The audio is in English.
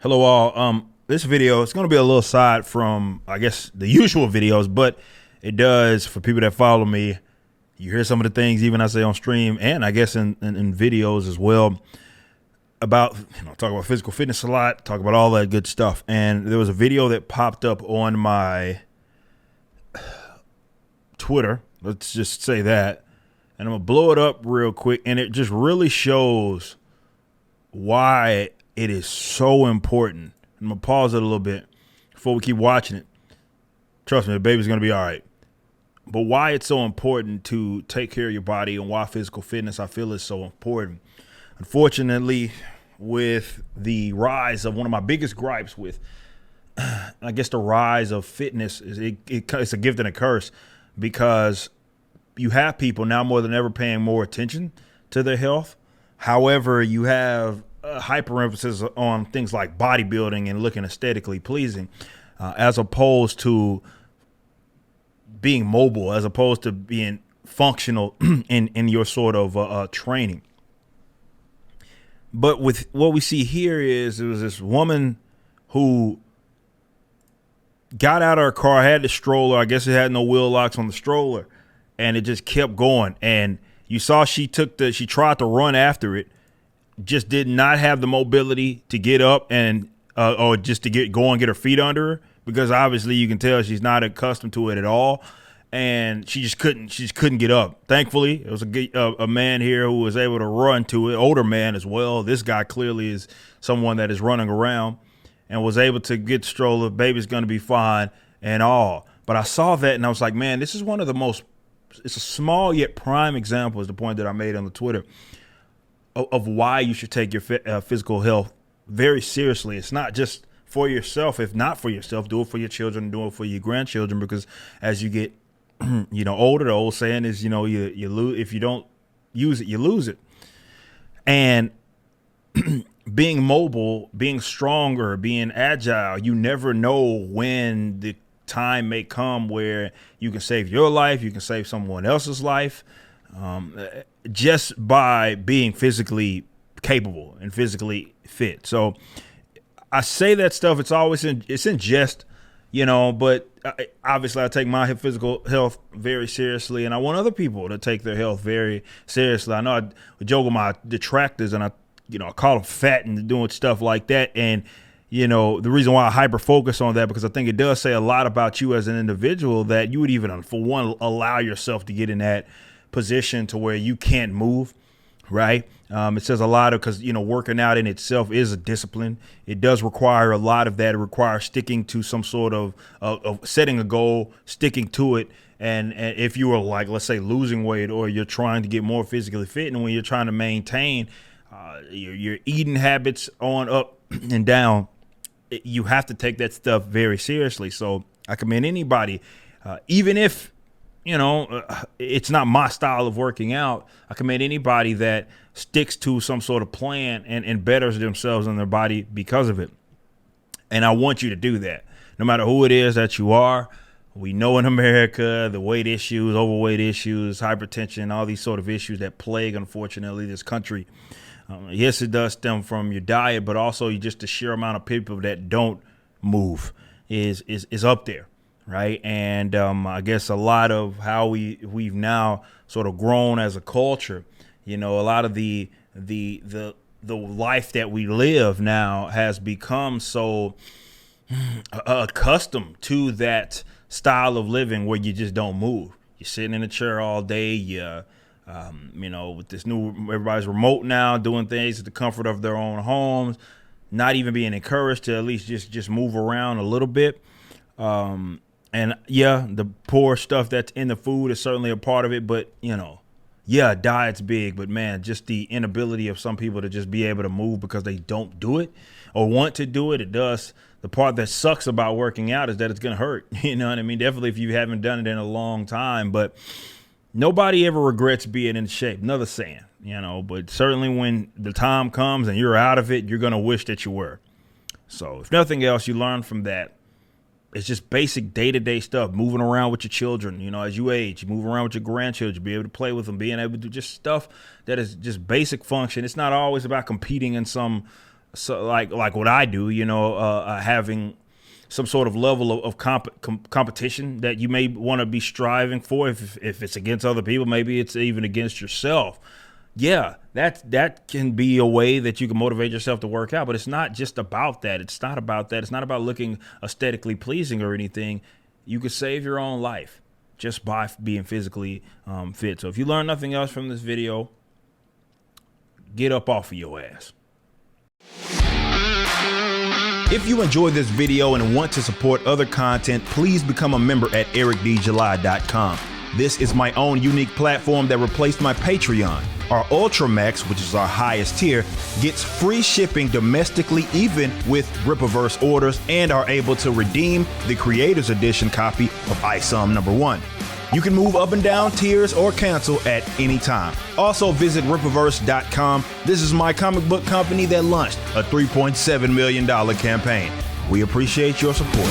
Hello all. This video is going to be a little side from, I guess, the usual videos, but it does for people that follow me. You hear some of the things even I say on stream and I guess in videos as well about, talk about physical fitness a lot, talk about all that good stuff. And there was a video that popped up on my Twitter. Let's just say that. And I'm going to blow it up real quick. And it just really shows why it is so important. I'm going to pause it a little bit before we keep watching it. Trust me, the baby's going to be all right. But why it's so important to take care of your body and why physical fitness I feel is so important. Unfortunately, with the rise of one of my biggest gripes with, I guess, the rise of fitness, is it's a gift and a curse, because you have people now more than ever paying more attention to their health. However, you have a hyper emphasis on things like bodybuilding and looking aesthetically pleasing, as opposed to being mobile, as opposed to being functional in your sort of training. But with what we see here is, it was this woman who got out of her car, had the stroller. I guess it had no wheel locks on the stroller, and it just kept going. And you saw she tried to run after it, just did not have the mobility to get up and or just to go and get her feet under her, because obviously you can tell she's not accustomed to it at all. And she just couldn't get up. Thankfully, it was a man here who was able to run to it, older man as well. This guy clearly is someone that is running around and was able to get the stroller. Baby's going to be fine and all. But I saw that and I was like, man, this is one of the most, it's a small yet prime example, is the point that I made on the Twitter, of why you should take your physical health very seriously. It's not just for yourself. If not for yourself, do it for your children, do it for your grandchildren, because as you get older, the old saying is, you lose, if you don't use it, you lose it. And being mobile, being stronger, being agile, you never know when the time may come where you can save your life, you can save someone else's life, just by being physically capable and physically fit. So I say that stuff, it's in jest, but obviously I take my physical health very seriously, and I want other people to take their health very seriously. I know I joke with my detractors, and I call them fat and doing stuff like that. And, the reason why I hyper focus on that, because I think it does say a lot about you as an individual, that you would even, for one, allow yourself to get in that position to where you can't move. Right. It says a lot of, because, working out in itself is a discipline. It does require a lot of that. It requires sticking to some sort of setting a goal, sticking to it. And if you are, like, let's say, losing weight, or you're trying to get more physically fit, and when you're trying to maintain your eating habits on up and down, you have to take that stuff very seriously. So I commend anybody, even if, it's not my style of working out, I commend anybody that sticks to some sort of plan and betters themselves and their body because of it. And I want you to do that, no matter who it is that you are. We know in America, the weight issues, overweight issues, hypertension, all these sort of issues that plague, unfortunately, this country. Yes, it does stem from your diet, but also just the sheer amount of people that don't move is up there. Right. And I guess a lot of how we've now sort of grown as a culture, a lot of the life that we live now has become so accustomed to that style of living where you just don't move. You're sitting in a chair all day. With this new, everybody's remote now, doing things at the comfort of their own homes, not even being encouraged to at least just move around a little bit. And yeah, the poor stuff that's in the food is certainly a part of it. But, diet's big. But, man, just the inability of some people to just be able to move because they don't do it or want to do it. It does. The part that sucks about working out is that it's going to hurt. You know what I mean? Definitely if you haven't done it in a long time. But nobody ever regrets being in shape. Another saying, but certainly when the time comes and you're out of it, you're going to wish that you were. So if nothing else, you learn from that. It's just basic day-to-day stuff, moving around with your children, as you age, you move around with your grandchildren, be able to play with them, being able to do just stuff that is just basic function. It's not always about competing in some so like what I do, having some sort of level of competition that you may want to be striving for. If it's against other people, maybe it's even against yourself. Yeah, that can be a way that you can motivate yourself to work out, but it's not just about that. It's not about that. It's not about looking aesthetically pleasing or anything. You could save your own life just by being physically fit. So if you learn nothing else from this video, get up off of your ass. If you enjoyed this video and want to support other content, please become a member at ericdjuly.com. This is my own unique platform that replaced my Patreon. Our Ultramax, which is our highest tier, gets free shipping domestically even with Rippaverse orders, and are able to redeem the Creators Edition copy of ISOM #1. You can move up and down tiers or cancel at any time. Also visit Rippaverse.com. This is my comic book company that launched a $3.7 million campaign. We appreciate your support.